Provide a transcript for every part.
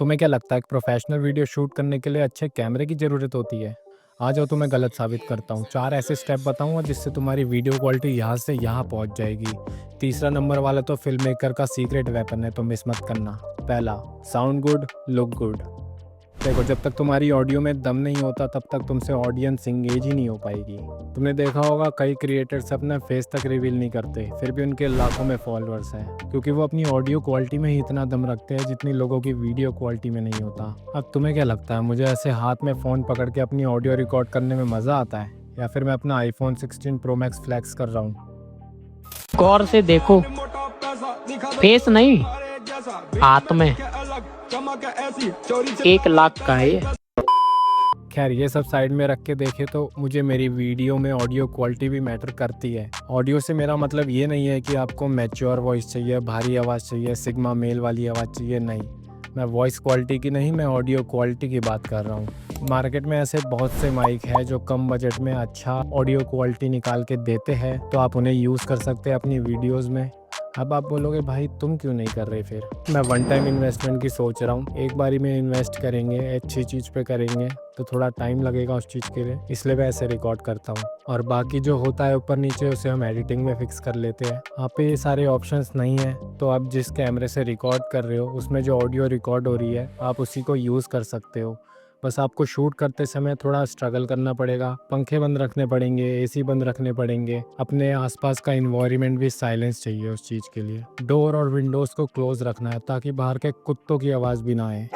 तुम्हें क्या लगता है एक प्रोफेशनल वीडियो शूट करने के लिए अच्छे कैमरे की ज़रूरत होती है? आ जाओ तुम्हें गलत साबित करता हूँ। 4 ऐसे स्टेप बताऊँगा जिससे तुम्हारी वीडियो क्वालिटी यहाँ से यहाँ पहुँच जाएगी। तीसरा नंबर वाला तो फ़िल्म मेकर का सीक्रेट वेपन है, तो मिस मत करना। पहला, साउंड गुड, लुक गुड। देखो, जब तक तुम्हारी ऑडियो में दम नहीं होता तब तक तुमसे ऑडियंस इंगेज ही नहीं हो पाएगी। तुमने देखा होगा कई क्रिएटर्स अपना फेस तक रिवील नहीं करते, फिर भी उनके लाखों में फॉलोअर्स हैं, क्योंकि वो अपनी ऑडियो क्वालिटी में ही इतना दम रखते हैं जितनी लोगों की वीडियो क्वालिटी में नहीं होता। अब तुम्हें क्या लगता है, मुझे ऐसे हाथ में फ़ोन पकड़ के अपनी ऑडियो रिकॉर्ड करने में मज़ा आता है, या फिर मैं अपना iPhone 16 Pro Max फ्लैक्स कर रहा हूँ? गौर से देखो, फेस नहीं, हाथ में 1 लाख का है ये। खैर, ये सब साइड में रख के देखे तो मुझे मेरी वीडियो में ऑडियो क्वालिटी भी मैटर करती है। ऑडियो से मेरा मतलब ये नहीं है कि आपको मैच्योर वॉइस चाहिए, भारी आवाज़ चाहिए, सिग्मा मेल वाली आवाज़ चाहिए, नहीं। मैं वॉइस क्वालिटी की नहीं, मैं ऑडियो क्वालिटी की बात कर रहा हूँ। मार्केट में ऐसे बहुत से माइक है जो कम बजट में अच्छा ऑडियो क्वालिटी निकाल के देते हैं, तो आप उन्हें यूज़ कर सकते हैं अपनी वीडियोज़ में। अब आप बोलोगे भाई तुम क्यों नहीं कर रहे? फिर मैं वन टाइम इन्वेस्टमेंट की सोच रहा हूँ। एक बारी में इन्वेस्ट करेंगे, अच्छी चीज़ पे करेंगे तो थोड़ा टाइम लगेगा उस चीज़ के लिए, इसलिए मैं ऐसे रिकॉर्ड करता हूँ। और बाकी जो होता है ऊपर नीचे उसे हम एडिटिंग में फिक्स कर लेते हैं। आप पे ये सारे ऑप्शंस नहीं है, तो आप जिस कैमरे से रिकॉर्ड कर रहे हो उसमें जो ऑडियो रिकॉर्ड हो रही है आप उसी को यूज़ कर सकते हो। बस आपको शूट करते समय थोड़ा स्ट्रगल करना पड़ेगा, पंखे बंद रखने पड़ेंगे, एसी बंद रखने पड़ेंगे, अपने आसपास का इन्वायरमेंट भी साइलेंस चाहिए उस चीज़ के लिए। डोर और विंडोज़ को क्लोज रखना है ताकि बाहर के कुत्तों की आवाज़ भी ना आए।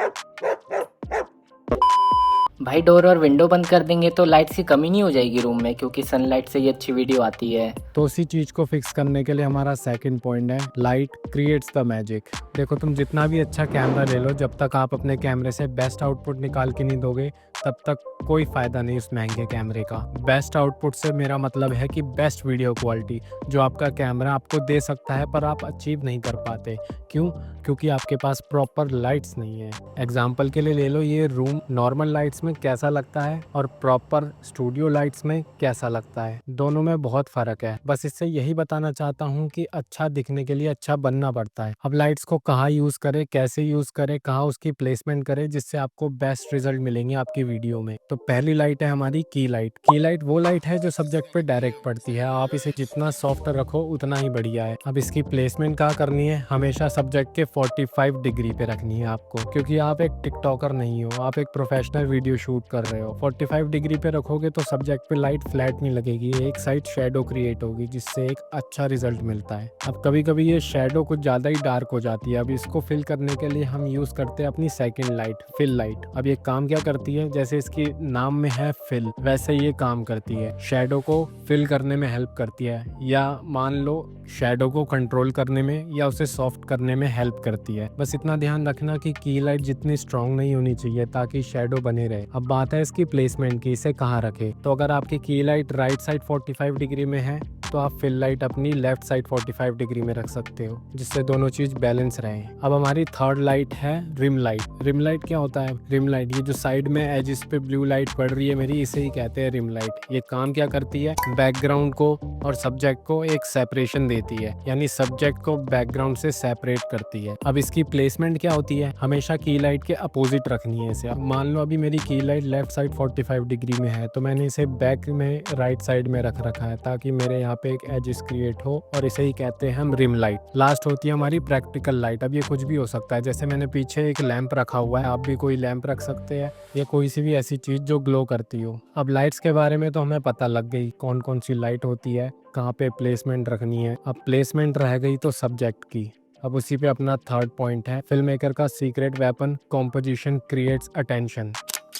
भाई डोर और विंडो बंद कर देंगे तो लाइट्स की कमी नहीं हो जाएगी रूम में, क्योंकि सनलाइट से ही अच्छी वीडियो आती है। तो उसी चीज़ को फिक्स करने के लिए हमारा सेकंड पॉइंट है, लाइट क्रिएट्स द मैजिक। देखो, तुम जितना भी अच्छा कैमरा ले लो, जब तक आप अपने कैमरे से बेस्ट आउटपुट निकाल के नहीं दोगे तब तक कोई फ़ायदा नहीं उस महंगे कैमरे का। बेस्ट आउटपुट से मेरा मतलब है कि बेस्ट वीडियो क्वालिटी जो आपका कैमरा आपको दे सकता है पर आप अचीव नहीं कर पाते। क्यों? क्योंकि आपके पास प्रॉपर लाइट्स नहीं है। एग्जाम्पल के लिए ले लो, ये रूम नॉर्मल लाइट्स में कैसा लगता है और प्रॉपर स्टूडियो लाइट्स में कैसा लगता है, दोनों में बहुत फ़र्क है। बस इससे यही बताना चाहता हूँ कि अच्छा दिखने के लिए अच्छा बनना पड़ता है। अब लाइट्स को कहाँ यूज़ करें, कैसे यूज़ करें, कहाँ उसकी प्लेसमेंट करें जिससे आपको बेस्ट रिजल्ट मिलेंगे आपकी वीडियो में। तो पहली लाइट है हमारी की लाइट। की लाइट वो लाइट है जो सब्जेक्ट पे डायरेक्ट पड़ती है, आप इसे जितना सॉफ्ट रखो उतना ही बढ़िया है। अब इसकी प्लेसमेंट कहाँ करनी है? हमेशा सब्जेक्ट के 45 डिग्री पे रखनी है आपको, क्योंकि आप एक टिकटॉकर नहीं हो, आप एक प्रोफेशनल वीडियो शूट कर रहे हो। 45 डिग्री पे रखोगे तो सब्जेक्ट पे लाइट फ्लैट नहीं लगेगी, एक साइड शेडो क्रिएट होगी जिससे एक अच्छा रिजल्ट मिलता है। अब कभी कभी ये शेडो कुछ ज़्यादा ही डार्क हो जाती है, अब इसको फिल करने के लिए हम यूज़ करते हैं अपनी सेकंड लाइट, फिल लाइट। अब ये काम क्या करती है? जैसे इसकी नाम में है फिल, वैसे ये काम करती है, शेडो को फिल करने में हेल्प करती है, या मान लो शेडो को कंट्रोल करने में या उसे सॉफ्ट करने में हेल्प करती है। बस इतना ध्यान रखना कि की लाइट जितनी स्ट्रांग नहीं होनी चाहिए ताकि शेडो बने रहे। अब बात है इसकी प्लेसमेंट की, इसे कहाँ रखे। तो अगर आपकी की लाइट राइट साइड 45 डिग्री में है तो आप फिल लाइट अपनी लेफ्ट साइड 45 डिग्री में रख सकते हो, जिससे दोनों चीज बैलेंस रहे। अब हमारी थर्ड लाइट है रिम लाइट। रिम लाइट क्या होता है? रिम लाइट, ये जो साइड में एजिस पे ब्लू लाइट पड़ रही है मेरी, इसे ही कहते हैं रिम लाइट। ये काम क्या करती है? बैकग्राउंड को और सब्जेक्ट को एक सेपरेशन देती है, यानी सब्जेक्ट को बैकग्राउंड से सेपरेट करती है। अब इसकी प्लेसमेंट क्या होती है? हमेशा की लाइट के अपोजिट रखनी है इसे। अब मान लो अभी मेरी की लाइट लेफ्ट साइड 45 डिग्री में है, तो मैंने इसे बैक में राइट साइड में रख रखा है ताकि मेरे यहाँ पे एक एजिस क्रिएट हो, और इसे ही कहते हैं हम रिम लाइट। लास्ट होती है हमारी प्रैक्टिकल लाइट। अब ये कुछ भी हो सकता है, जैसे मैंने पीछे एक लैंप रखा हुआ है, आप भी कोई लैंप रख सकते हैं, या कोई सी भी ऐसी चीज जो ग्लो करती हो। अब लाइट्स के बारे में तो हमें पता लग गई कौन कौन सी लाइट होती है, कहाँ पे प्लेसमेंट रखनी है। अब प्लेसमेंट रह गई तो सब्जेक्ट की। अब उसी पे अपना थर्ड पॉइंट है, फिल्म मेकर का secret weapon, composition creates attention.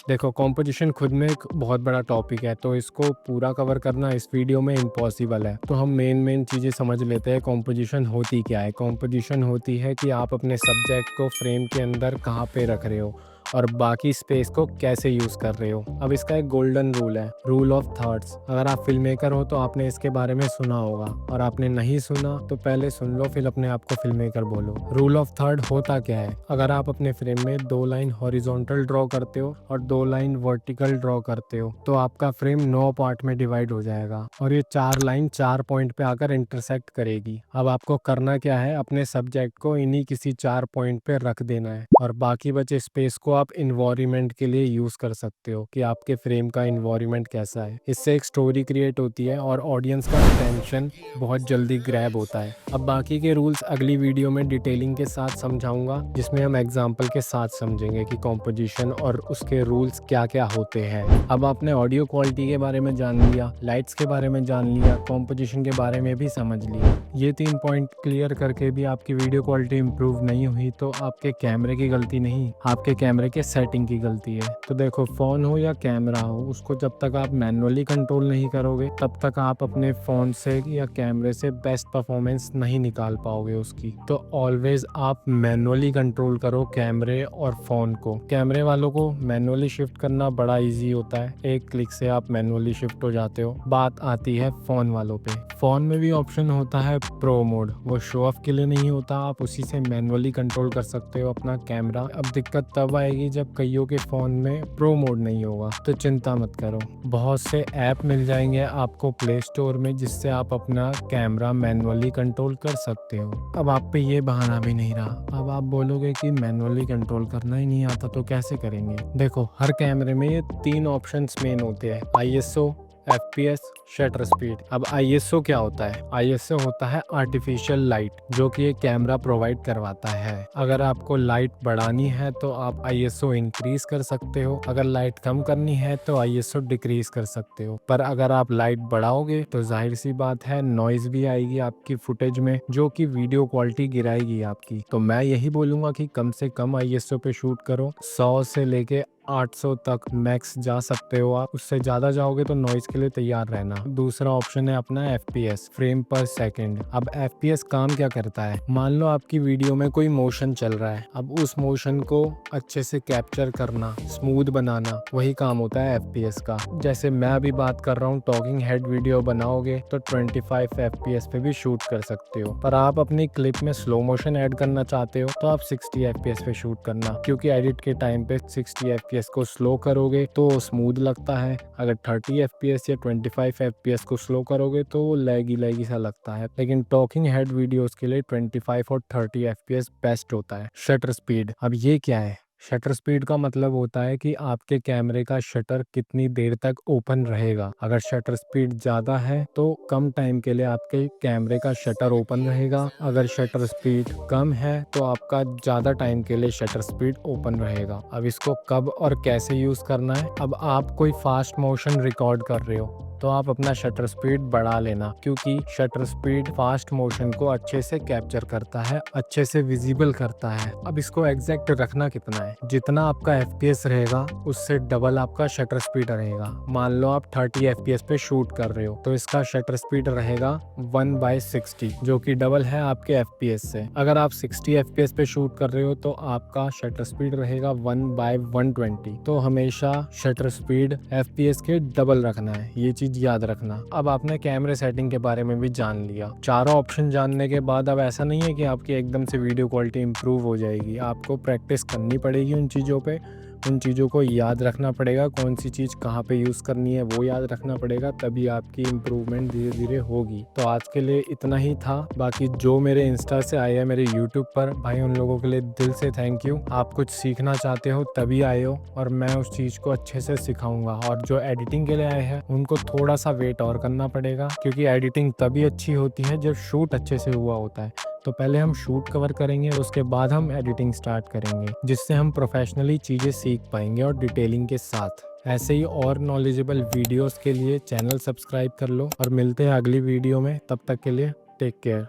देखो, कॉम्पोजिशन खुद में एक बहुत बड़ा टॉपिक है, तो इसको पूरा कवर करना इस वीडियो में इम्पॉसिबल है। तो हम मेन चीज़ें समझ लेते हैं। कॉम्पोजिशन होती क्या है? कॉम्पोजिशन होती है कि आप अपने सब्जेक्ट को फ्रेम के अंदर कहाँ पे रख रहे हो, और बाकी स्पेस को कैसे यूज कर रहे हो। अब इसका एक गोल्डन रूल है, रूल ऑफ थर्ड्स। अगर आप फिल्म मेकर हो तो आपने इसके बारे में सुना होगा, और आपने नहीं सुना तो पहले सुन लो, फिर अपने आप को फिल्म मेकर बोलो। रूल ऑफ थर्ड होता क्या है? अगर आप अपने फ्रेम में 2 लाइन हॉरिजॉन्टल ड्रॉ करते हो और 2 लाइन वर्टिकल ड्रॉ करते हो तो आपका फ्रेम 9 पार्ट में डिवाइड हो जाएगा, और ये 4 लाइन 4 पॉइंट पे आकर इंटरसेक्ट करेगी। अब आपको करना क्या है, अपने सब्जेक्ट को इन्हीं किसी 4 पॉइंट पे रख देना है, और बाकी बचे स्पेस को आप इन्वायरमेंट के लिए यूज कर सकते हो कि आपके फ्रेम का इन्वायरमेंट कैसा है। इससे एक स्टोरी क्रिएट होती है और ऑडियंस का अटेंशन बहुत जल्दी ग्रैब होता है। अब बाकी के रूल्स अगली वीडियो में डिटेलिंग के साथ समझाऊंगा, जिसमें हम एग्जाम्पल के साथ समझेंगे कि कॉम्पोजिशन और उसके रूल्स क्या क्या होते हैं। अब आपने ऑडियो क्वालिटी के बारे में जान लिया, लाइट्स के बारे में जान लिया, कॉम्पोजिशन के बारे में भी समझ लिया। ये 3 पॉइंट क्लियर करके भी आपकी वीडियो क्वालिटी इंप्रूव नहीं हुई तो आपके कैमरे की गलती नहीं, आपके कैमरे के सेटिंग की गलती है। तो देखो, फोन हो या कैमरा हो, उसको जब तक आप मैनुअली कंट्रोल नहीं करोगे तब तक आप अपने फोन से या कैमरे से बेस्ट परफॉर्मेंस नहीं निकाल पाओगे उसकी। तो ऑलवेज आप मैनुअली कंट्रोल करो कैमरे और फोन को। कैमरे वालों को मैनुअली शिफ्ट करना बड़ा इजी होता है, एक क्लिक से आप मैनुअली शिफ्ट हो जाते हो। बात आती है फोन वालों पे। फोन में भी ऑप्शन होता है प्रो मोड, वो शो ऑफ के लिए नहीं होता, आप उसी से मैनुअली कंट्रोल कर सकते हो अपना कैमरा। अब दिक्कत तब आएगी जब कईयों के फोन में प्रो मोड नहीं होगा, तो चिंता मत करो, बहुत से ऐप मिल जाएंगे आपको प्ले स्टोर में जिससे आप अपना कैमरा मैनुअली कंट्रोल कर सकते हो। अब आप पे ये बहाना भी नहीं रहा, अब आप बोलोगे कि मैनुअली कंट्रोल करना ही नहीं आता तो कैसे करेंगे। देखो, हर कैमरे में ये 3 ऑप्शंस मेन होते हैं, ISO, FPS, शटर स्पीड। अब ISO क्या होता है? ISO होता है आर्टिफिशियल लाइट, जो कि ये कैमरा प्रोवाइड करवाता है। अगर आपको लाइट बढ़ानी है तो आप ISO इंक्रीज कर सकते हो, अगर लाइट कम करनी है तो ISO डिक्रीज कर सकते हो। पर अगर आप लाइट बढ़ाओगे तो जाहिर सी बात है नॉइज भी आएगी आपकी फुटेज में, जो कि वीडियो क्वालिटी गिराएगी आपकी। तो मैं यही बोलूंगा कि कम से कम ISO पे शूट करो। 100 से लेके 800 तक मैक्स जा सकते हो आप, उससे ज्यादा जाओगे तो नॉइज के लिए तैयार रहना। दूसरा ऑप्शन है अपना FPS, फ्रेम पर सेकंड। अब FPS काम क्या करता है? मान लो आपकी वीडियो में कोई मोशन चल रहा है, अब उस मोशन को अच्छे से कैप्चर करना, स्मूथ बनाना, वही काम होता है FPS का। जैसे मैं अभी बात कर रहा हूँ, टॉकिंग हेड वीडियो बनाओगे तो 25 FPS पे भी शूट कर सकते हो, पर आप अपनी क्लिप में स्लो मोशन ऐड करना चाहते हो तो आप 60 FPS पे शूट करना, क्योंकि एडिट के टाइम पे 60 FPS को स्लो करोगे तो स्मूथ लगता है, अगर 30 FPS या 25 FPS को स्लो करोगे तो वो लैगी सा लगता है। लेकिन टॉकिंग हेड वीडियोस के लिए 25 और 30 FPS बेस्ट होता है। शटर स्पीड, अब ये क्या है? शटर स्पीड का मतलब होता है कि आपके कैमरे का शटर कितनी देर तक ओपन रहेगा। अगर शटर स्पीड ज़्यादा है तो कम टाइम के लिए आपके कैमरे का शटर ओपन रहेगा, अगर शटर स्पीड कम है तो आपका ज़्यादा टाइम के लिए शटर स्पीड ओपन रहेगा। अब इसको कब और कैसे यूज़ करना है? अब आप कोई फास्ट मोशन रिकॉर्ड कर रहे हो तो आप अपना शटर स्पीड बढ़ा लेना, क्योंकि शटर स्पीड फास्ट मोशन को अच्छे से कैप्चर करता है, अच्छे से विजिबल करता है। अब इसको एग्जैक्ट रखना कितना है? जितना आपका FPS रहेगा उससे डबल आपका शटर स्पीड रहेगा। मान लो आप 30 FPS पे शूट कर रहे हो तो इसका शटर स्पीड रहेगा 1/60, जो कि डबल है आपके FPS से। अगर आप 60 FPS पे शूट कर रहे हो तो आपका शटर स्पीड रहेगा 1/120। तो हमेशा शटर स्पीड FPS के डबल रखना है, ये चीज याद रखना। अब आपने कैमरे सेटिंग के बारे में भी जान लिया। चारों ऑप्शन जानने के बाद अब ऐसा नहीं है कि आपकी एकदम से वीडियो क्वालिटी इंप्रूव हो जाएगी, आपको प्रैक्टिस करनी पड़ेगी उन चीज़ों पे, उन चीज़ों को याद रखना पड़ेगा, कौन सी चीज़ कहाँ पे यूज़ करनी है वो याद रखना पड़ेगा, तभी आपकी इम्प्रूवमेंट धीरे धीरे होगी। तो आज के लिए इतना ही था। बाकी जो मेरे इंस्टा से आए हैं मेरे यूट्यूब पर, भाई उन लोगों के लिए दिल से थैंक यू। आप कुछ सीखना चाहते हो तभी आए हो और मैं उस चीज़ को अच्छे से सिखाऊंगा। और जो एडिटिंग के लिए आए हैं उनको थोड़ा सा वेट और करना पड़ेगा, क्योंकि एडिटिंग तभी अच्छी होती है जब शूट अच्छे से हुआ होता है। तो पहले हम शूट कवर करेंगे, उसके बाद हम एडिटिंग स्टार्ट करेंगे, जिससे हम प्रोफेशनली चीज़ें सीख पाएंगे और डिटेलिंग के साथ। ऐसे ही और नॉलेजेबल वीडियोस के लिए चैनल सब्सक्राइब कर लो और मिलते हैं अगली वीडियो में। तब तक के लिए टेक केयर।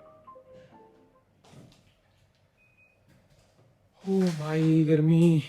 ओ भाई गर्मी।